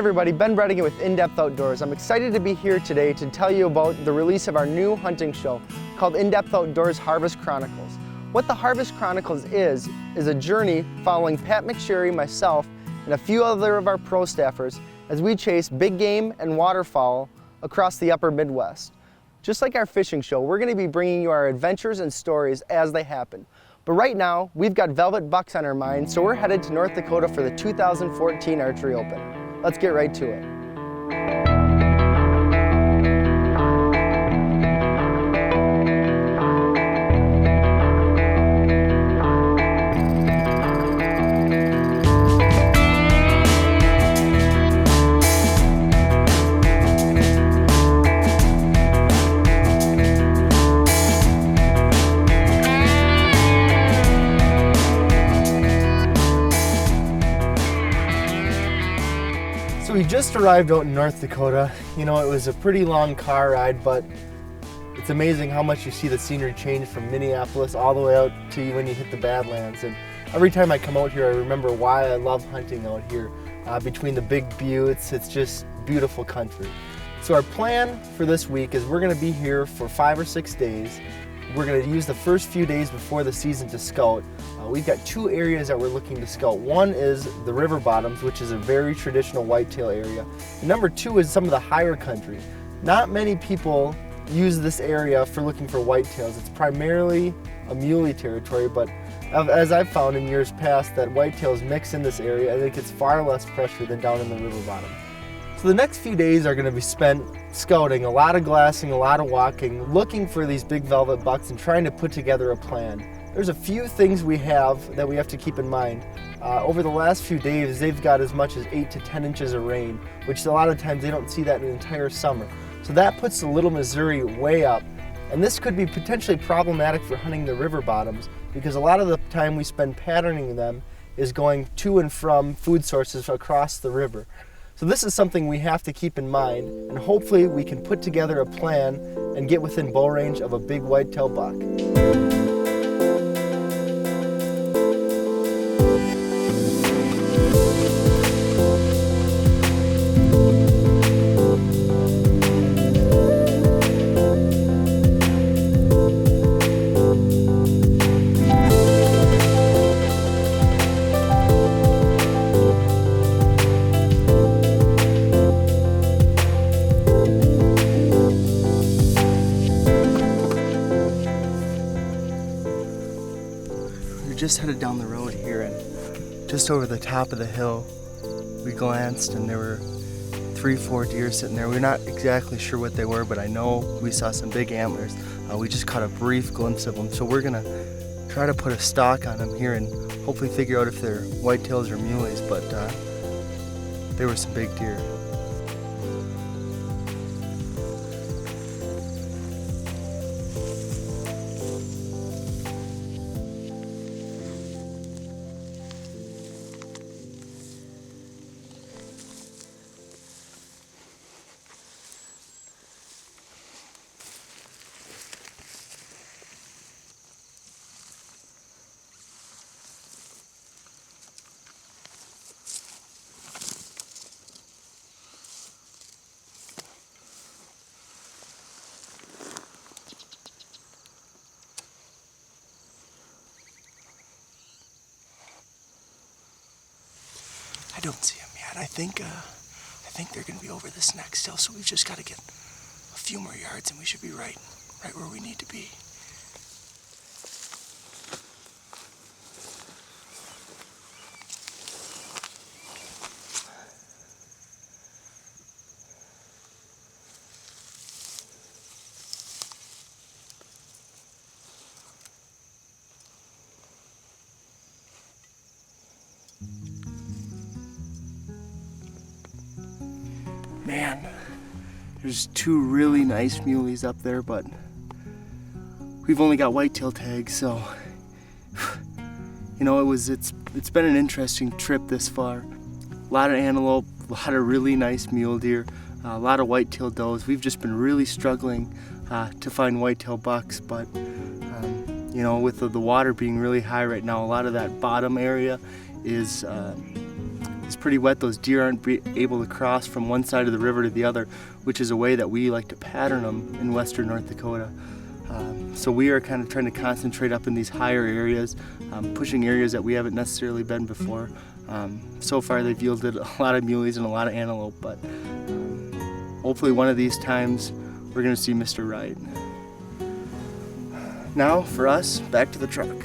everybody, Ben Bredigan with In-Depth Outdoors. I'm excited to be here today to tell you about the release of our new hunting show called In-Depth Outdoors Harvest Chronicles. What the Harvest Chronicles is a journey following Pat McSherry, myself, and a few other of our pro staffers as we chase big game and waterfowl across the upper Midwest. Just like our fishing show, we're going to be bringing you our adventures and stories as they happen. But right now, we've got velvet bucks on our mind, so we're headed to North Dakota for the 2014 Archery Open. Let's get right to it. We just arrived out in North Dakota. You know, it was a pretty long car ride, but it's amazing how much you see the scenery change from Minneapolis all the way out to when you hit the Badlands. And every time I come out here, I remember why I love hunting out here. Between the big buttes, it's just beautiful country. So our plan for this week is we're going to be here for 5 or 6 days. We're going to use the first few days before the season to scout. We've got 2 areas that we're looking to scout. One is the river bottoms, which is a very traditional whitetail area. And number 2 is some of the higher country. Not many people use this area for looking for whitetails. It's primarily a muley territory, but as I've found in years past that whitetails mix in this area, I think it's far less pressure than down in the river bottom. So the next few days are going to be spent scouting, a lot of glassing, a lot of walking, looking for these big velvet bucks and trying to put together a plan. There's a few things we have that we have to keep in mind. Over the last few days, they've got as much as 8 to 10 inches of rain, which a lot of times they don't see that in an entire summer. So that puts the Little Missouri way up. And this could be potentially problematic for hunting the river bottoms because a lot of the time we spend patterning them is going to and from food sources across the river. So this is something we have to keep in mind, and hopefully we can put together a plan and get within bow range of a big whitetail buck. Just headed down the road here, and just over the top of the hill we glanced and there were 3-4 deer sitting there. We're not exactly sure what they were, but I know we saw some big antlers. We just caught a brief glimpse of them, so we're gonna try to put a stalk on them here and hopefully figure out if they're whitetails or muleys, but there were some big deer. I don't see them yet. I think they're going to be over this next hill, so we've just got to get a few more yards and we should be right where we need to be. Man, there's 2 really nice muleys up there, but we've only got whitetail tags, so you know, it's been an interesting trip this far. A lot of antelope, a lot of really nice mule deer, a lot of whitetail does. We've just been really struggling to find whitetail bucks, but you know, with the water being really high right now, a lot of that bottom area is is pretty wet, those deer aren't able to cross from one side of the river to the other, which is a way that we like to pattern them in western North Dakota. So we are kind of trying to concentrate up in these higher areas, pushing areas that we haven't necessarily been before. So far they've yielded a lot of muleys and a lot of antelope, but hopefully one of these times we're going to see Mr. Right. Now for us, back to the truck.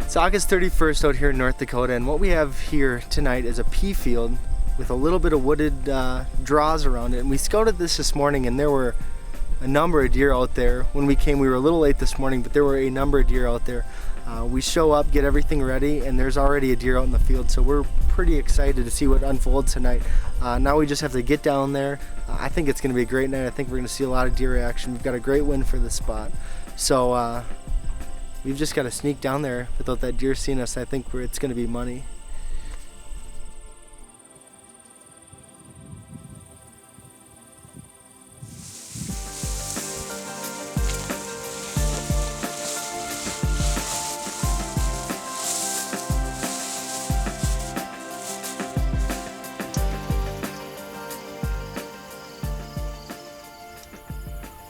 It's August 31st out here in North Dakota, and what we have here tonight is a pea field with a little bit of wooded draws around it. And we scouted this morning, and there were a number of deer out there. When we came, we were a little late this morning, but there were a number of deer out there. We show up, get everything ready, and there's already a deer out in the field, so we're pretty excited to see what unfolds tonight. Now we just have to get down there. I think it's going to be a great night. I think we're going to see a lot of deer action. We've got a great wind for this spot. So we've just got to sneak down there without that deer seeing us. I think it's going to be money.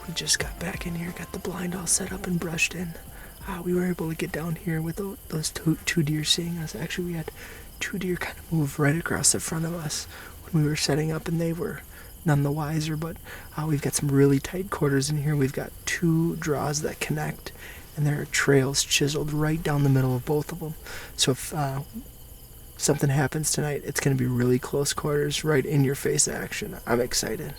We just got back in here, got the blind all set up and brushed in. We were able to get down here without those two deer seeing us. Actually, we had two deer kind of move right across the front of us when we were setting up, and they were none the wiser, but we've got some really tight quarters in here. We've got two draws that connect, and there are trails chiseled right down the middle of both of them. So if something happens tonight, it's going to be really close quarters, right in your face action. I'm excited.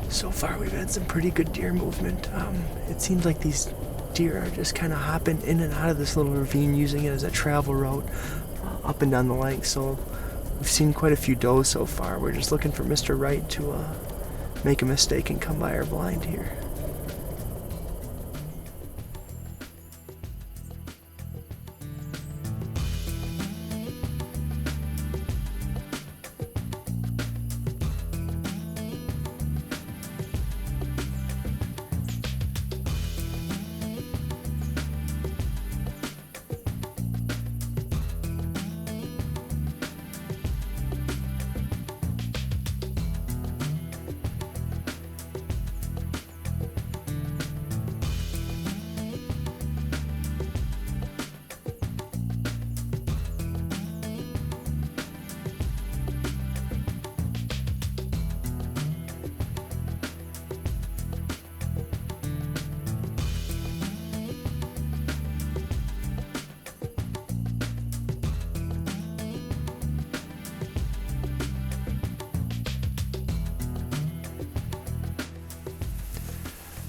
So far we've had some pretty good deer movement. It seems like these deer are just kind of hopping in and out of this little ravine, using it as a travel route up and down the length. So we've seen quite a few does so far. We're just looking for Mr. Right to make a mistake and come by our blind here.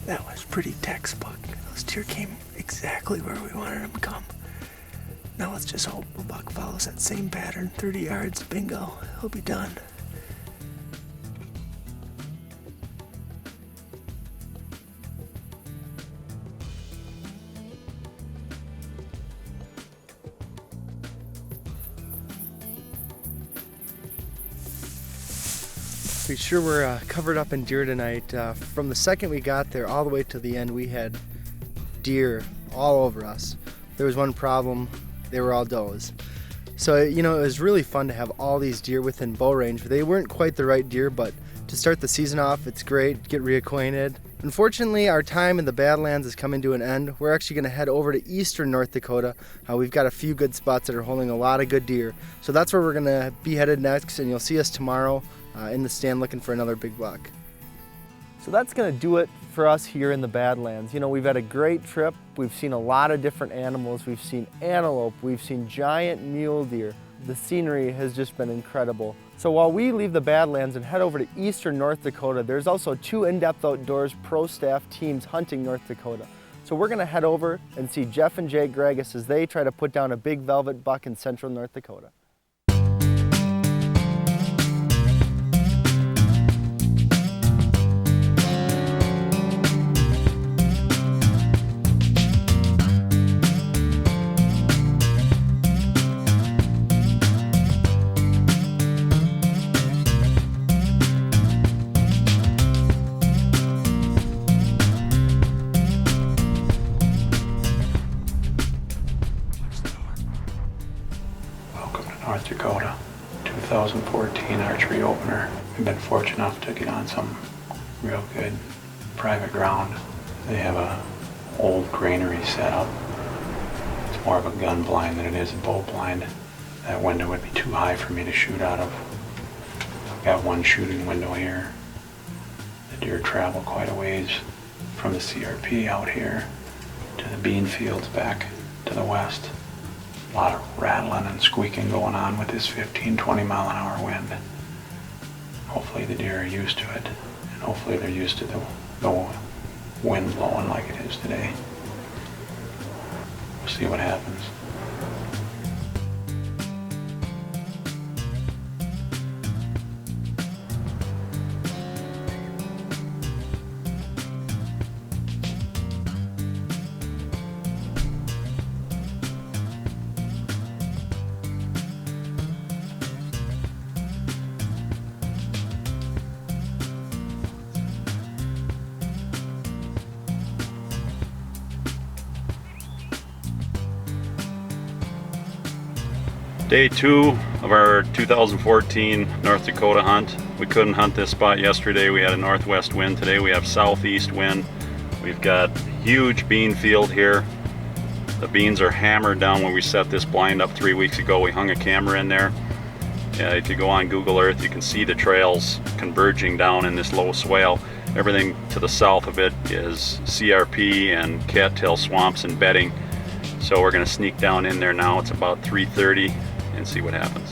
That was pretty textbook. Those deer came exactly where we wanted them to come. Now let's just hope the buck follows that same pattern. 30 yards, bingo, he'll be done. We sure were covered up in deer tonight. From the second we got there all the way to the end, we had deer all over us. There was one problem, they were all does. So, you know, it was really fun to have all these deer within bow range. They weren't quite the right deer, but to start the season off, it's great, get reacquainted. Unfortunately, our time in the Badlands is coming to an end. We're actually gonna head over to eastern North Dakota. We've got a few good spots that are holding a lot of good deer. So that's where we're gonna be headed next, and you'll see us tomorrow in the stand looking for another big buck. So that's gonna do it for us here in the Badlands. You know, we've had a great trip. We've seen a lot of different animals. We've seen antelope, we've seen giant mule deer, the scenery has just been incredible. So while we leave the Badlands and head over to eastern North Dakota, there's also 2 In-Depth Outdoors pro staff teams hunting North Dakota. So we're gonna head over and see Jeff and Jay Gregus as they try to put down a big velvet buck in central North Dakota. North Dakota, 2014 archery opener. We've been fortunate enough to get on some real good private ground. They have a old granary set up. It's more of a gun blind than it is a bow blind. That window would be too high for me to shoot out of. I've got one shooting window here. The deer travel quite a ways from the CRP out here to the bean fields back to the west. A lot of rattling and squeaking going on with this 15-20 mile an hour wind. Hopefully the deer are used to it, and hopefully they're used to the wind blowing like it is today. We'll see what happens. Day 2 of our 2014 North Dakota hunt. We couldn't hunt this spot yesterday. We had a northwest wind. Today we have southeast wind. We've got huge bean field here. The beans are hammered down when we set this blind up 3 weeks ago. We hung a camera in there. If you go on Google Earth, you can see the trails converging down in this low swale. Everything to the south of it is CRP and cattail swamps and bedding. So we're going to sneak down in there now. It's about 3:30 and see what happens.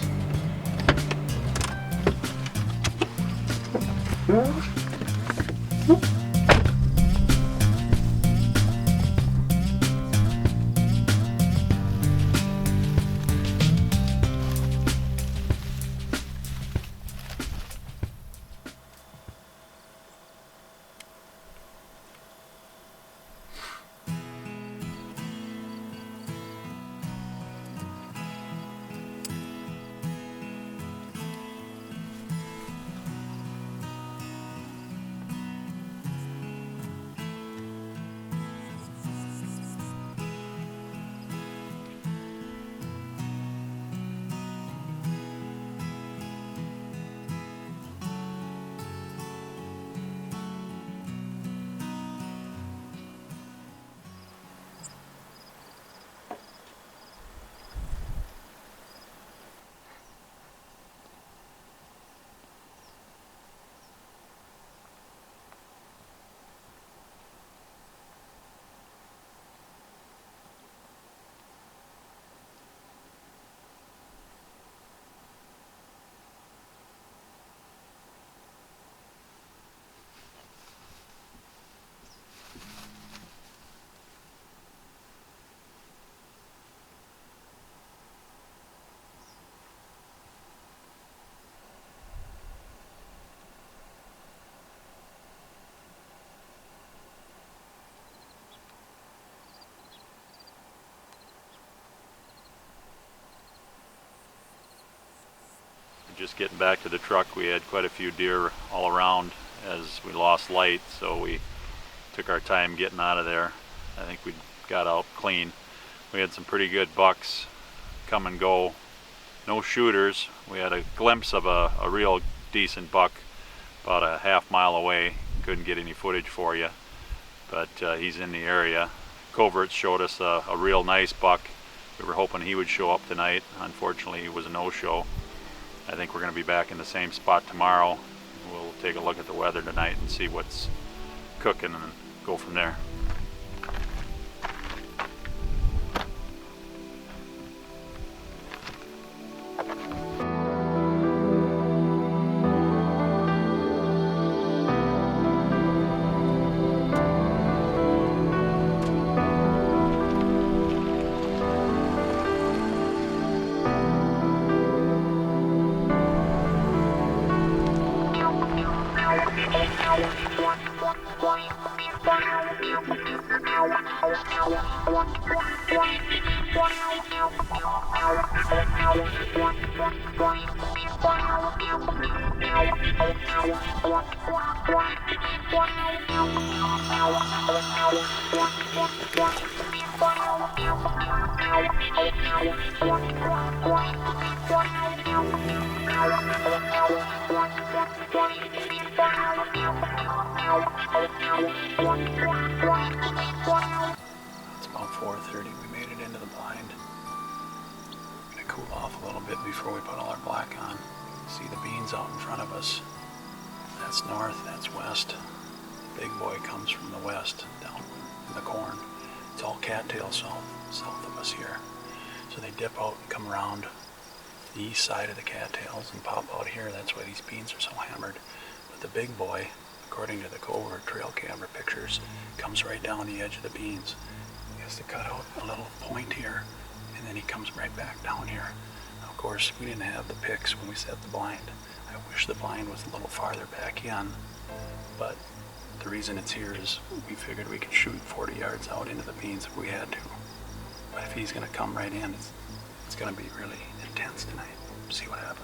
Just getting back to the truck, we had quite a few deer all around as we lost light, so we took our time getting out of there. I think we got out clean. We had some pretty good bucks come and go. No shooters. We had a glimpse of a real decent buck about a half-mile away. Couldn't get any footage for you, but he's in the area. Coverts showed us a real nice buck. We were hoping he would show up tonight. Unfortunately, he was a no-show. I think we're going to be back in the same spot tomorrow. We'll take a look at the weather tonight and see what's cooking and go from there. It's about 4:30. We made it into the blind. We're gonna cool off a little bit before we put all our black on. See the beans out in front of us. That's north, that's west. The big boy comes from the west, down in the corn. It's all cattail south of us here. So they dip out and come around the east side of the cattails and pop out here. That's why these beans are so hammered. But the big boy, according to the covert trail camera pictures, comes right down the edge of the beans. He has to cut out a little point here, and then he comes right back down here. Now, of course, we didn't have the picks when we set the blind. I wish the blind was a little farther back in, but the reason it's here is we figured we could shoot 40 yards out into the beans if we had to. But if he's gonna come right in, it's gonna be really intense tonight. See what happens.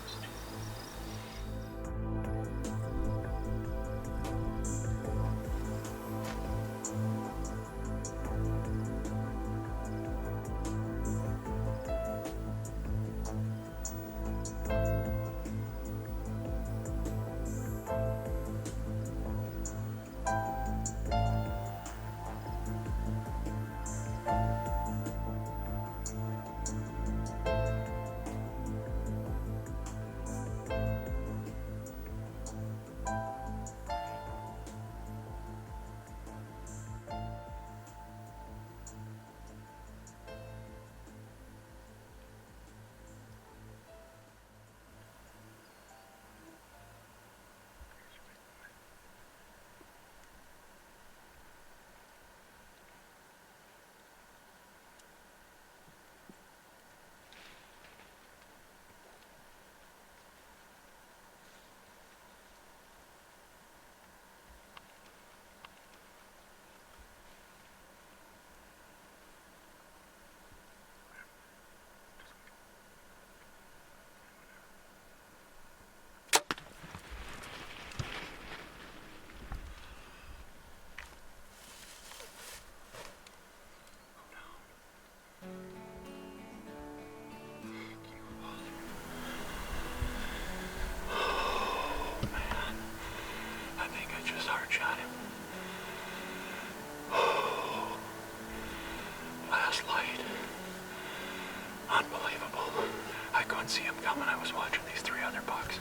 See him coming. I was watching these 3 other bucks,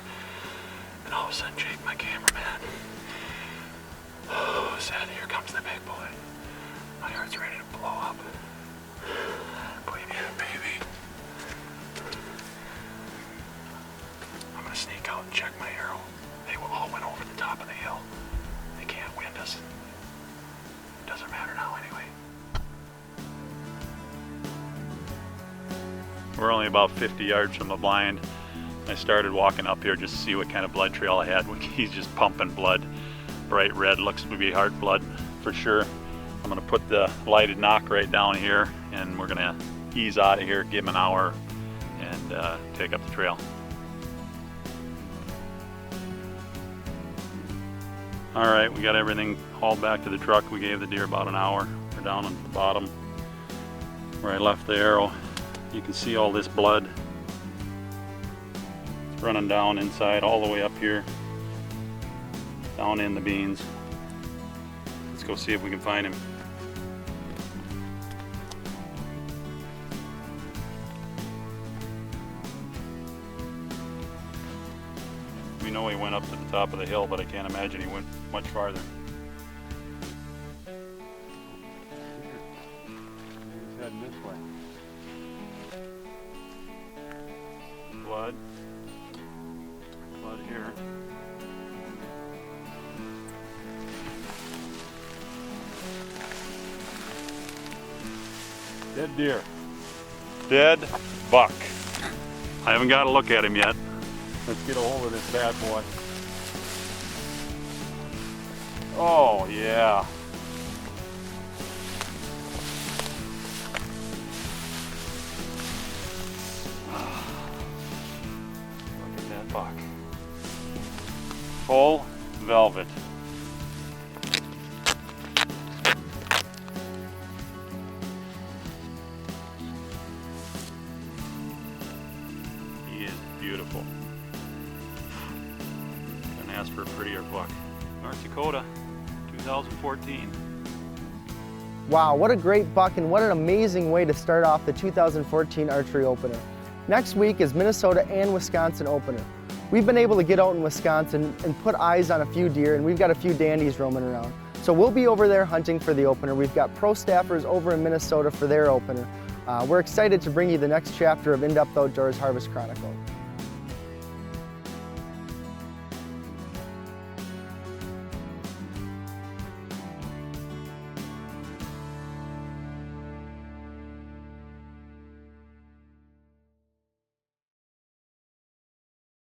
and all of a sudden, Jake, my cameraman, said, "Here comes the big boy." My heart's ready to blow up. Believe me, baby. I'm gonna sneak out and check my arrow. They all went over the top of the hill. They can't wind us. Doesn't matter now anyway. We're only about 50 yards from the blind. I started walking up here just to see what kind of blood trail I had. He's just pumping blood, bright red, looks to be heart blood for sure. I'm gonna put the lighted knock right down here, and we're gonna ease out of here, give him an hour, and take up the trail. All right, we got everything hauled back to the truck. We gave the deer about an hour. We're down on the bottom where I left the arrow. You can see all this blood. It's running down inside all the way up here, down in the beans. Let's go see if we can find him. We know he went up to the top of the hill, but I can't imagine he went much farther. He's heading this way. Blood here. Dead deer. Dead buck. I haven't got a look at him yet. Let's get a hold of this bad boy. Oh yeah. Full velvet. He is beautiful. Couldn't ask for a prettier buck. North Dakota, 2014. Wow, what a great buck and what an amazing way to start off the 2014 archery opener. Next week is Minnesota and Wisconsin opener. We've been able to get out in Wisconsin and put eyes on a few deer, and we've got a few dandies roaming around. So we'll be over there hunting for the opener. We've got pro staffers over in Minnesota for their opener. We're excited to bring you the next chapter of In-Depth Outdoors Harvest Chronicle.